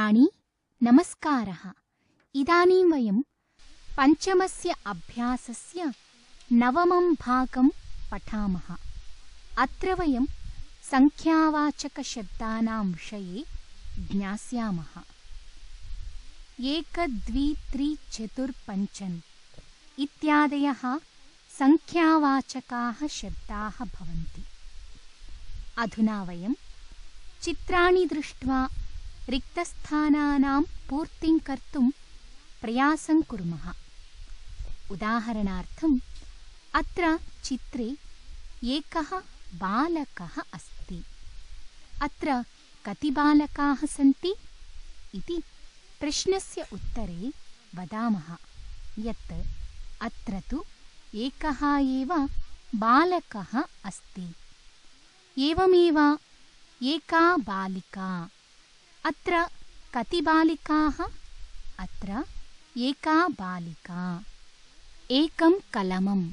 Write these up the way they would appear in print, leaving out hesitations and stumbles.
मित्राणि नमस्कारः। इदानीं वयं पञ्चमस्य अभ्यासस्य नवमं भागं पठामः। अत्र वयं संख्यावाचकशब्दानां विषये ज्ञास्यामः। 1 2 3 4 5 इत्यादयः संख्यावाचकाः शब्दाः भवन्ति। अधुना वयं चित्राणि दृष्ट्वा रिक्तस्थानानां पूर्तिं कर्तुं प्रयासं कुर्मः। उदाहरणार्थम् अत्र चित्रे एकः बालकः अस्ति। अत्र कति बालकाः सन्ति इति प्रश्नस्य उत्तरे वदामः यत् अत्र तु एकः एव बालकः अस्ति। एवमेव एका बालिका। अत्र कति बालिकाः? अत्र एका बालिका। एकं कलमम्।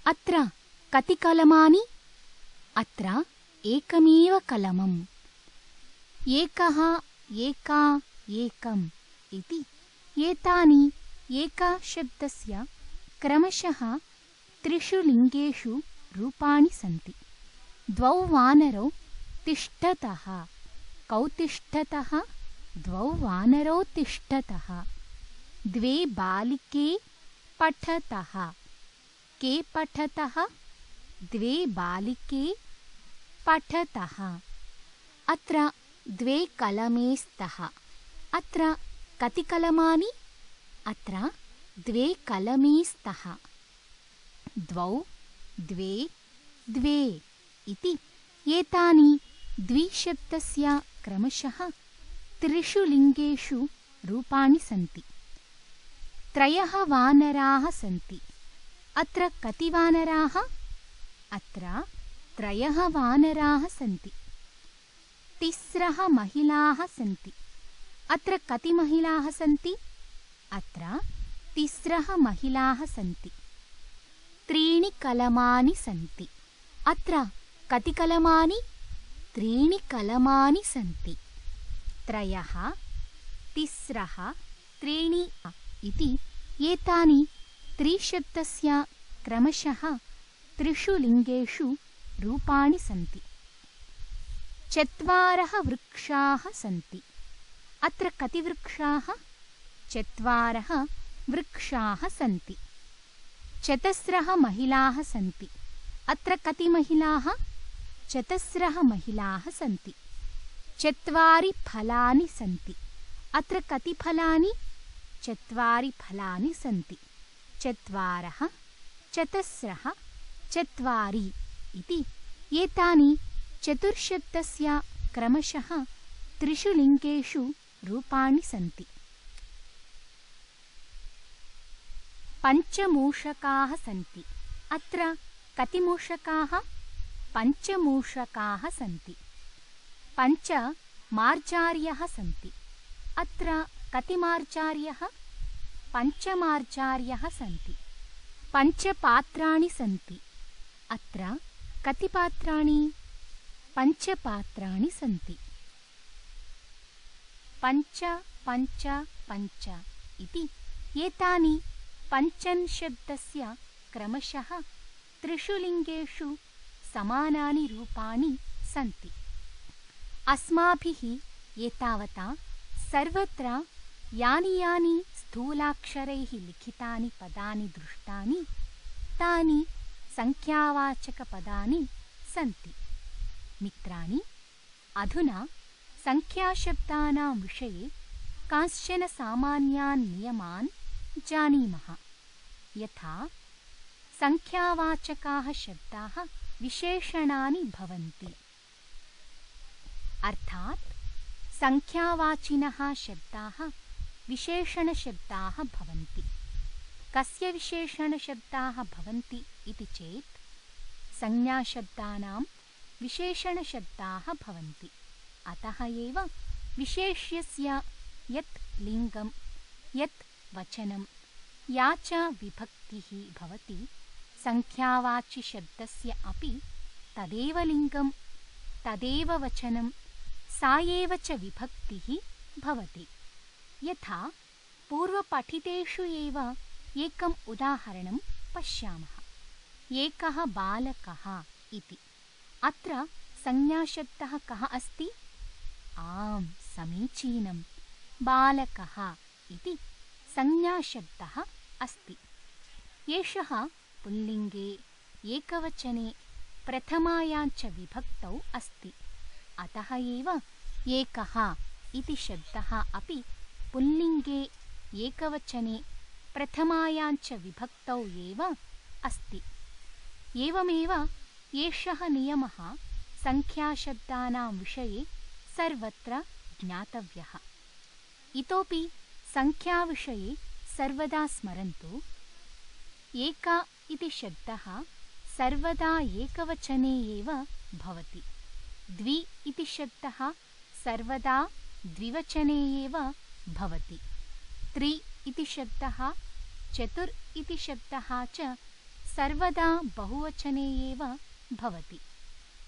अत्र कति कलमानि? अत्र एकमेव कलमम्। एकः, एका, एकम् इति एतानि एकशब्दस्य क्रमशः त्रिषु लिङ्गेषु रूपाणि सन्ति। द्वौ वानरौ तिष्ठतः। कौ तिष्ठतः? द्वौ वानरौ तिष्ठतः। द्वे बालिके पठतः। के पठतः? द्वे बालिके पठतः। अत्र द्वे कलमे स्तः। अत्र कति कलमानि? अत्र द्वे कलमे स्तः। द्वौ, द्वे, द्वे इति एतानि द्विशब्दस्य क्रमशः त्रिषु लिङ्गेषु रूपाणि सन्ति। त्रयः वानराः सन्ति। अत्र कति वानराः? अत्र त्रयः वानराः सन्ति। तिस्रः महिलाः सन्ति। अत्र कति महिलाः सन्ति? अत्र तिस्रः महिलाः सन्ति। त्रीणि कलमानि सन्ति। अत्र कति कलमानि? त्रीणि कलमानि सन्ति। त्रयः, तिस्रः, त्रीणि इति एतानि त्रिशब्दस्य क्रमशः त्रिषु लिङ्गेषु रूपाणि सन्ति। चत्वारः वृक्षाः सन्ति। अत्र कति वृक्षाः? चत्वारः वृक्षाः सन्ति। चतस्रः महिलाः सन्ति। अत्र कति महिलाः? चतस्रः महिलाः सन्ति। चत्वारि फलानि सन्ति। अत्र कति फलानि? चत्वारि फलानि सन्ति। चत्वारः, चतस्रः, चत्वारि इति एतानि चतुर्शब्दस्य क्रमशः त्रिषु लिङ्गेषु रूपाणि सन्ति। पञ्चमूषकाः सन्ति। अत्र कति मूषकाः? पञ्चमूषकाः सन्ति। पञ्च मार्जार्यः सन्ति। अत्र कति मार्जार्यः? पञ्चमार्जार्यः सन्ति। पञ्चपात्राणि सन्ति। अत्र कति पात्राणि? पञ्चपात्राणि सन्ति। पञ्च, पञ्च, पञ्च इति एतानि पञ्चशब्दस्य क्रमशः त्रिषु लिङ्गेषु समानानि रूपाणि सन्ति। अस्माभिः एतावता सर्वत्र यानि यानि स्थूलाक्षरैः लिखितानि पदानि दृष्टानि तानि संख्यावाचकपदानि सन्ति। मित्राणि, अधुना संख्याशब्दानां विषये कांश्चन सामान्यान् नियमान् जानीमः। यथा संख्यावाचकाः शब्दाः विशेषणानि भवन्ति। अर्थात् संख्यावाचिनः शब्दाः विशेषणशब्दाः भवन्ति। कस्य विशेषणशब्दाः भवन्ति इति चेत् संज्ञाशब्दानां विशेषणशब्दाः भवन्ति। अतः एव विशेष्यस्य यत् लिङ्गं, यत् वचनं, या च विभक्तिः भवति संख्यावाचिशब्दस्य अपि तदेव लिङ्गं, तदेव वचनं, सा एव च विभक्तिः भवति। यथा पूर्वपठितेषु एव एकम् उदाहरणं पश्यामः। एकः बालकः इति। अत्र संज्ञाशब्दः कः अस्ति? आम्, समीचीनं, बालकः इति संज्ञाशब्दः अस्ति। एषः पुल्लिङ्गे, एकवचने, प्रथमायाञ्च विभक्तौ अस्ति। अतः एव एकः इति शब्दः अपि पुल्लिङ्गे, एकवचने, प्रथमायाञ्च विभक्तौ एव अस्ति। एवमेव एषः नियमः संख्याशब्दानां विषये सर्वत्र ज्ञातव्यः। इतोपि संख्याविषये सर्वदा स्मरन्तु, एका इति शब्दः सर्वदा एकवचने एव भवति। द्वि इति शब्दः सर्वदा द्विवचने एव भवति। त्रि इति शब्दः, चतुर् इति शब्दः च सर्वदा बहुवचने एव भवति।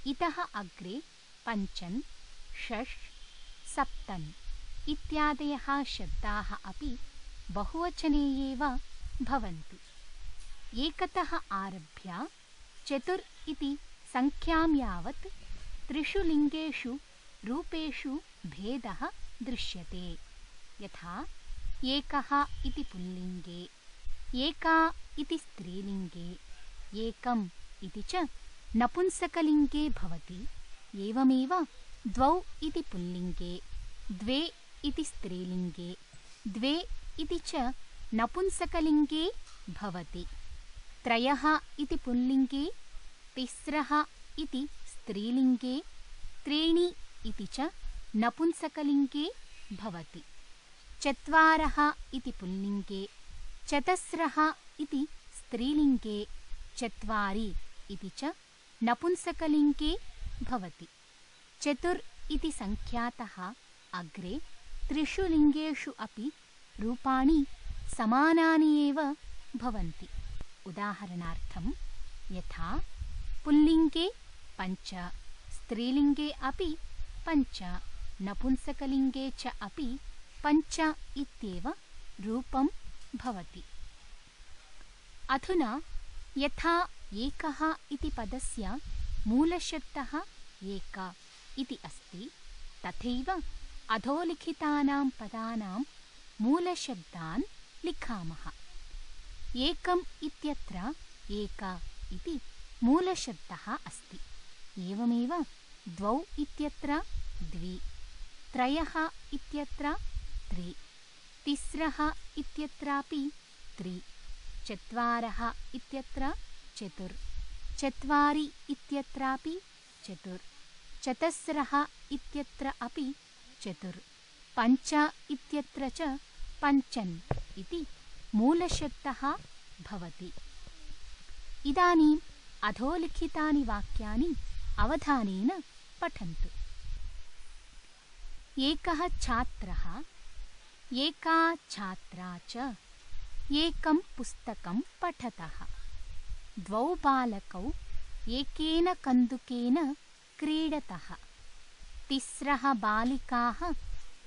इतः अग्रे पञ्चन्, षष्, सप्तन् इत्यादयः शब्दाः अपि बहुवचने एव भवन्ति। एकतः आरभ्य चतुर् इति संख्यां यावत् त्रिषु लिङ्गेषु रूपेषु भेदः दृश्यते। यथा एकः इति पुल्लिङ्गे, एका इति स्त्रीलिङ्गे, एकम् इति च नपुंसकलिङ्गे भवति। एवमेव द्वौ इति पुल्लिङ्गे, द्वे इति स्त्रीलिङ्गे, द्वे इति च नपुंसकलिङ्गे भवति। त्रयः इति पुल्लिङ्गे, तिस्रः इति स्त्रीलिङ्गे, त्रीणि इति च नपुंसकलिङ्गे भवति। चत्वारः इति पुल्लिङ्गे, चतस्रः इति स्त्रीलिङ्गे, चत्वारि इति च नपुंसकलिङ्गे भवति। चतुर् इति संख्यातः अग्रे त्रिषु लिङ्गेषु अपि रूपाणि समानानि एव भवन्ति। उदाहरणार्थं यथा पुल्लिङ्गे पञ्च, स्त्रीलिङ्गे अपि पञ्च, नपुंसकलिङ्गे च अपि पञ्च इत्येव रूपं भवति। अधुना यथा एकः इति पदस्य मूलशब्दः एक इति अस्ति, तथैव अधोलिखितानां पदानां मूलशब्दान् लिखामः। एकम् इत्यत्र एक इति मूलशब्दः अस्ति। एवमेव द्वौ इत्यत्र द्वि, त्रयः इत्यत्र त्रि, तिस्रः इत्यत्रापि त्रि, चत्वारः इत्यत्र चतुर्, चत्वारि इत्यत्रापि चतुर्, चतस्रः इत्यत्र अपि चतुर्, पञ्च इत्यत्र च पञ्चन् इति मूलशब्दः भवति। इदानीम् अधोलिखितानि वाक्यानि अवधानेन पठन्तु। एकः छात्रः, एका छात्रा च एकं पुस्तकं पठतः। द्वौ बालकौ एकेन कन्दुकेन क्रीडतः। तिस्रः बालिकाः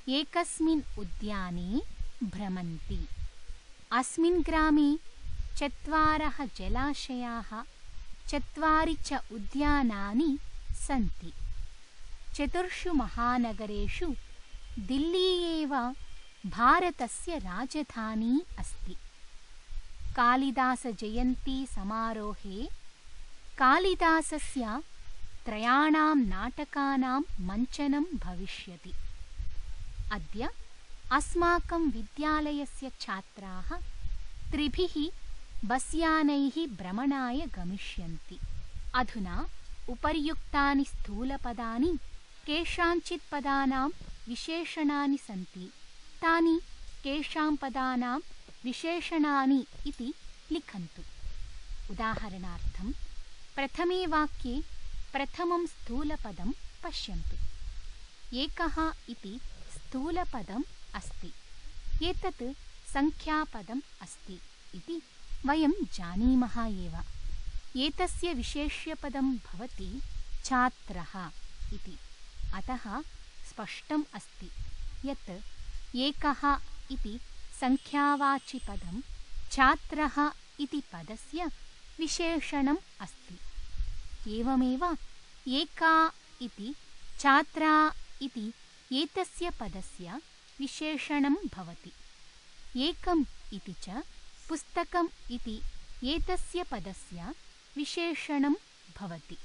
एकस्मिन् उद्याने भ्रमन्ति। अस्मिन् ग्रामे चत्वारः जलाशयाः, चत्वारि च उद्यानानि सन्ति। चतुर्षु महानगरेषु दिल्ली एव भारतस्य राजधानी अस्ति। कालिदासजयन्ती समारोहे कालिदासस्य त्रयाणां नाटकानां मञ्चनं भविष्यति। अद्य अस्माकं विद्यालयस्य छात्राः त्रिभिः बस्यानैः भ्रमणाय गमिष्यन्ति। अधुना उपर्युक्तानि स्थूलपदानि केषाञ्चित् पदानां विशेषणानि सन्ति। तानि केषां पदानां विशेषणानि इति लिखन्तु। उदाहरणार्थं प्रथमे वाक्ये प्रथमं स्थूलपदं पश्यन्तु। एकः इति स्थूलपदम् अस्ति। एतत् संख्यापदम् अस्ति इति वयं जानीमः एव। एतस्य विशेष्यपदं भवति छात्रः इति। अतः स्पष्टम् अस्ति यत् एकः इति संख्यावाचिपदं छात्रः इति पदस्य विशेषणम् अस्ति। एवमेव एका इति छात्रा इति एतस्य पदस्य विशेषणं भवति। एकम् इति च पुस्तकम् इति एतस्य पदस्य विशेषणं भवति।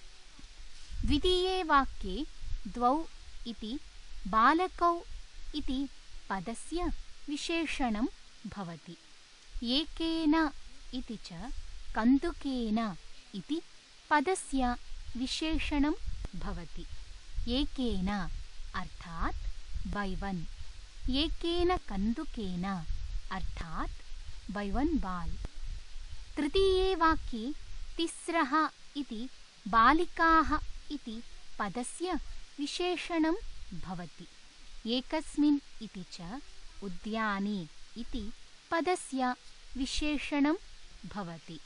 द्वितीये वाक्ये द्वौ इति बालकौ इति पदस्य विशेषणं भवति। एकेन इति च कन्दुकेन इति पदस्य विशेषणं भवति। एकेन अर्थात् by one, एकेन कन्दुकेन अर्थात् by one ball। तृतीये वाक्ये तिस्रः इति बालिकाः इति पदस्य विशेषणं भवति। एकस्मिन् इति च उद्याने इति पदस्य विशेषणं भवति।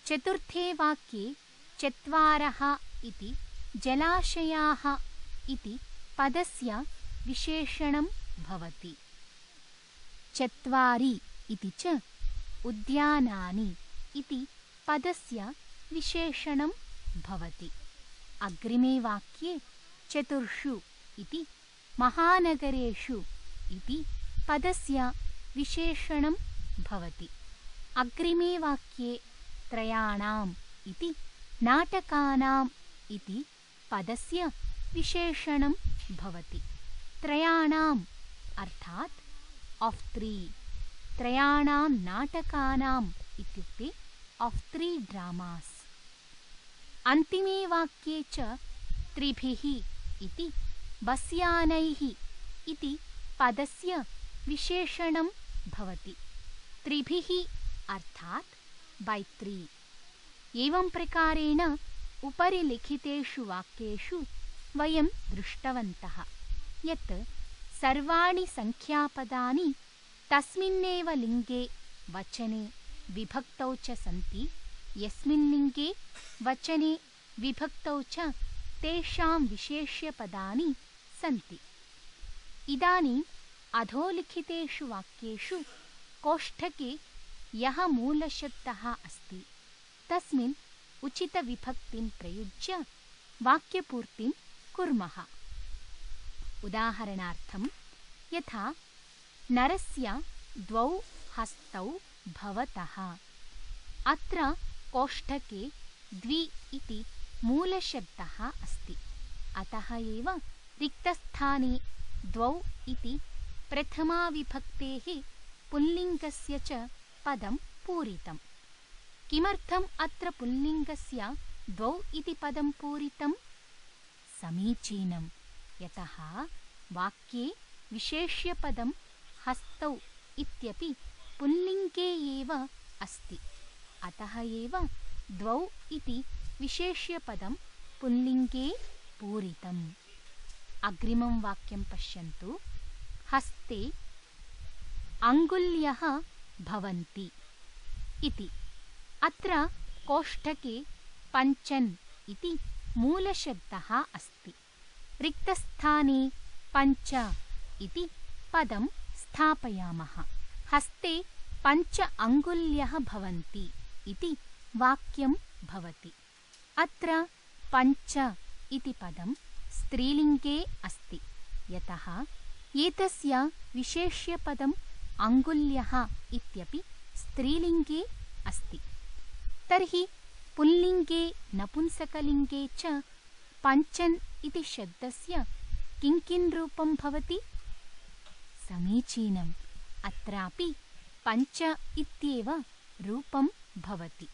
चतुर्थे वाक्ये चत्वारः इति जलाशयाः इति पदस्य विशेषणं भवति। चत्वारि इति च उद्यानानि इति पदस्य विशेषणं भवति। अग्रिमे वाक्ये चतुर्षु इति महानगरेषु इति पदस्य विशेषणं भवति। अग्रिमे वाक्ये त्रयाणाम् इति नाटकानाम् इति पदस्य विशेषणं भवति। त्रयाणाम् अर्थात् of three, त्रयाणां नाटकानाम् इत्युक्ते of three dramas। अन्तिमे वाक्ये च त्रिभिः इति बस्यानैः इति पदस्य विशेषणं भवति। त्रिभिः अर्थात् by three। एवं प्रकारेण उपरि लिखितेषु वाक्येषु वयं दृष्टवन्तः यत् सर्वाणि संख्यापदानि तस्मिन्नेव लिङ्गे वचने विभक्तौ च सन्ति। यस्मिन् लिङ्गे वचने विभक्तौ च तेषां विशेष्यपदानि सन्ति। इदानीम् अधोलिखितेषु वाक्येषु कोष्ठके यः मूलशब्दः अस्ति तस्मिन् उचितविभक्तिं प्रयुज्य वाक्यपूर्तिं कुर्मः। उदाहरणार्थं यथा नरस्य द्वौ हस्तौ भवतः। अत्र कोष्ठके द्वि इति मूलशब्दः अस्ति। अतः एव रिक्तस्थाने द्वौ इति प्रथमाविभक्तेः पुल्लिङ्गस्य च पदं पूरितम्। किमर्थम् अत्र पुल्लिङ्गस्य द्वौ इति पदं पूरितम्? समीचीनम्। यतः वाक्ये विशेष्यपदं हस्तौ इत्यपि पुल्लिङ्गे एव अस्ति। अतः एव द्वौ इति विशेष्यपदं पुल्लिङ्गे पूरितम्। अग्रिमं वाक्यं पश्यन्तु। हस्ते अङ्गुल्यः भवन्ति इति। अत्र कोष्ठके पञ्चन् इति मूलशब्दः अस्ति। रिक्तस्थाने पञ्च इति पदं स्थापयामः। हस्ते पञ्च अङ्गुल्यः भवन्ति इति वाक्यं भवति। अत्र पञ्च इति पदं स्त्रीलिङ्गे अस्ति। यतः एतस्य विशेष्यपदम् अङ्गुल्यः इत्यपि स्त्रीलिङ्गे अस्ति। तर्हि पुल्लिङ्गे नपुंसकलिङ्गे च पञ्चन् इति शब्दस्य किं रूपं भवति? समीचीनम्। अत्रापि पञ्च इत्येव रूपं भवति।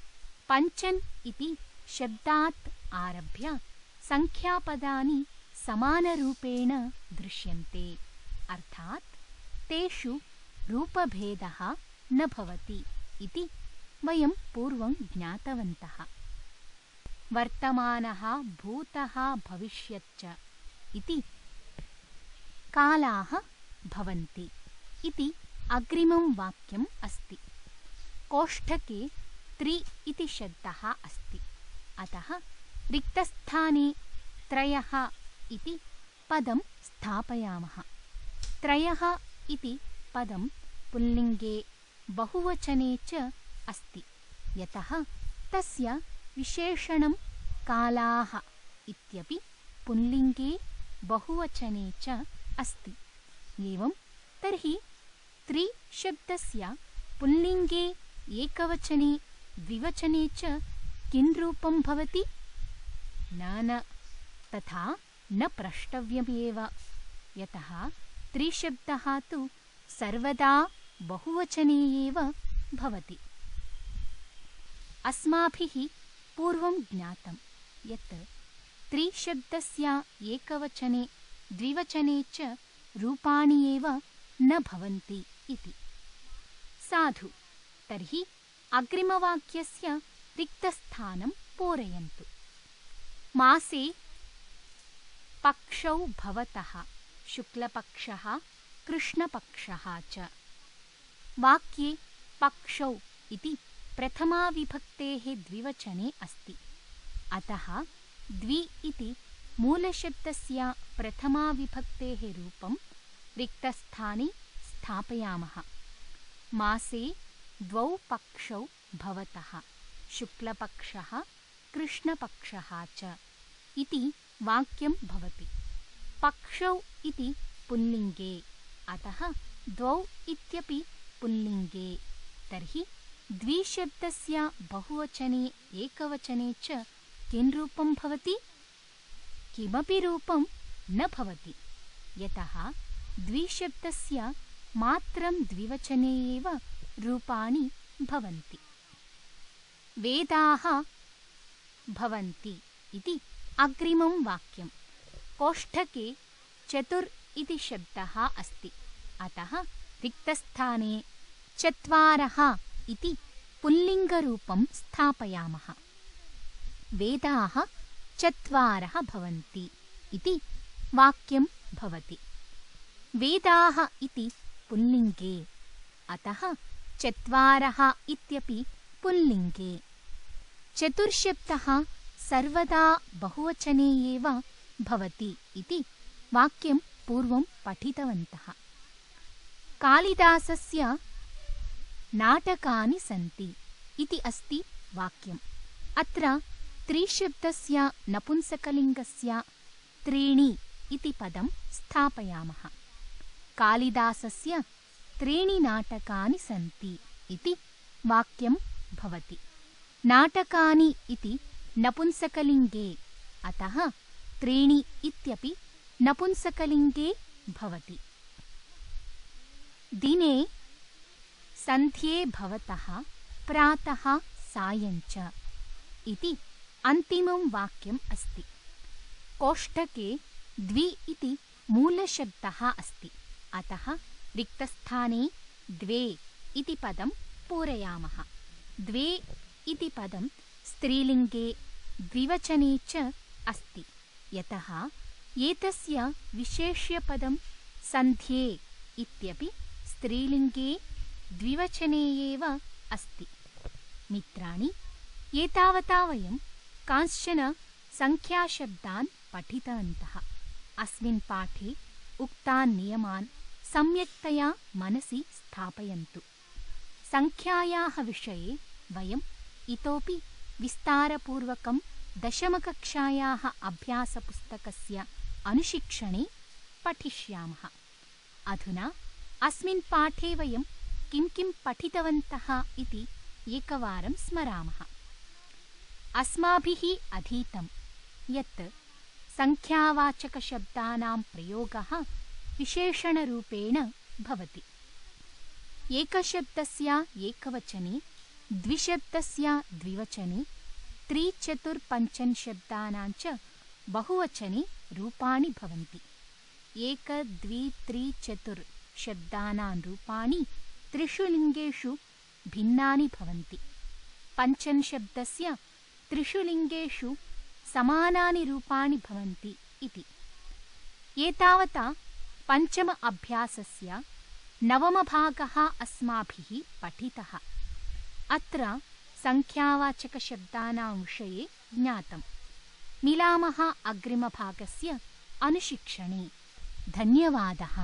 पञ्चन् इति शब्दात् आरभ्य संख्यापदानि समानरूपेण दृश्यन्ते। अर्थात् तेषु रूपभेदः न भवति इति वयं पूर्वं ज्ञातवन्तः। वर्तमानः भूतः भविष्यच्च इति कालाः भवन्ति इति अग्रिमं वाक्यम् अस्ति। कोष्ठके त्रि इति शब्दः अस्ति। अतः रिक्तस्थाने त्रयः इति पदं स्थापयामः। त्रयः इति पदं पुल्लिङ्गे बहुवचने च अस्ति, यतः तस्य विशेषणं कालाः इत्यपि पुल्लिङ्गे बहुवचने च अस्ति। एवं तर्हि त्रि शब्दस्य पुल्लिङ्गे एकवचने द्विवचने च किं रूपं भवति? न तथा न प्रष्टव्यमेव, यतः त्रिशब्दः तु सर्वदा बहुवचने एव भवति। अस्माभिः पूर्वं ज्ञातं यत् त्रिशब्दस्य एकवचने द्विवचने च रूपाणि एव न भवन्ति इति। साधु, तर्हि अग्रिमवाक्यस्य रिक्तस्थानं पूरयन्तु। मासे पक्षौ भवतः शुक्लपक्षः कृष्णपक्षः च। वाक्ये पक्षौ इति प्रथमाविभक्तेः द्विवचने अस्ति, अतः द्वि इति मूलशब्दस्य प्रथमाविभक्तेः रूपं रिक्तस्थाने स्थापयामः। मासे द्वौ पक्षौ भवतः शुक्लपक्षः कृष्णपक्षः च इति वाक्यं भवति। पक्षौ इति पुल्लिङ्गे, अतः द्वौ इत्यपि पुल्लिङ्गे। तर्हि द्विशब्दस्य बहुवचने एकवचने च किं रूपं भवति? किमपि रूपं न भवति, यतः द्विशब्दस्य मात्रं द्विवचने एव रूपाणि भवन्ति। वेदाः भवन्ति इति अग्रिमं वाक्यं। कोष्ठके चतुर् इति शब्दः अस्ति, अतः रिक्तस्थाने चत्वारः इति पुल्लिङ्गरूपं स्थापयामः। वेदाः चत्वारः भवन्ति इति वाक्यं भवति। वेदाः इति पुल्लिङ्गे, अतः चत्वारः इत्यपि पुल्लिङ्गे। चतुर्शब्दः सर्वदा बहुवचने एव भवति इति वाक्यं पूर्वं पठितवन्तः। कालिदासस्य नाटकानि सन्ति इति अस्ति वाक्यम्। अत्र त्रिशब्दस्य नपुंसकलिङ्गस्य त्रीणि इति पदं स्थापयामः। कालिदासस्य त्रीणि नाटकानि सन्ति इति वाक्यं भवति। नाटकानि इति नपुंसकलिङ्गे, अतः त्रीणि इत्यपि नपुंसकलिङ्गे भवति। दिने सन्ध्ये भवतः प्रातः सायञ्च इति अन्तिमं वाक्यम् अस्ति। कोष्ठके द्वि इति मूलशब्दः अस्ति, अतः रिक्तस्थाने द्वे इति पदं पूरयामः। द्वे इति पदं स्त्रीलिङ्गे द्विवचने च अस्ति, यतः एतस्य विशेष्यपदं सन्ध्ये इत्यपि स्त्रीलिङ्गे द्विवचने एव अस्ति। मित्राणि, एतावता वयं कांश्चन संख्याशब्दान् पठितवन्तः। अस्मिन् पाठे उक्तान् नियमान् सम्यक्तया मनसि स्थापयन्तु। संख्यायाः विषये वयम् इतोपि विस्तारपूर्वकं दशमकक्षायाः अभ्यासपुस्तकस्य अनुशिक्षणे पठिष्यामः। अधुना अस्मिन् पाठे वयं किं किं पठितवन्तः इति एकवारं स्मरामः। अस्माभिः अधीतं यत् संख्यावाचकशब्दानां प्रयोगः विशेषणरूपेण भवति। एकशब्दस्य एकवचने, द्विशब्दस्य द्विवचने, त्रिचतुर्पञ्चन् शब्दानां च बहुवचने रूपाणि भवन्ति। एक द्वि त्रि चतुर् शब्दानां रूपाणि त्रिषु लिङ्गेषु भिन्नानि भवन्ति। पञ्चन् शब्दस्य त्रिषु लिङ्गेषु समानानि रूपाणि भवन्ति इति। एतावता पञ्चम अभ्यासस्य नवमभागः अस्माभिः पठितः। अत्र संख्यावाचकशब्दानां विषये ज्ञातम्। मिलामः अग्रिमभागस्य अनुशिक्षणे। धन्यवादः।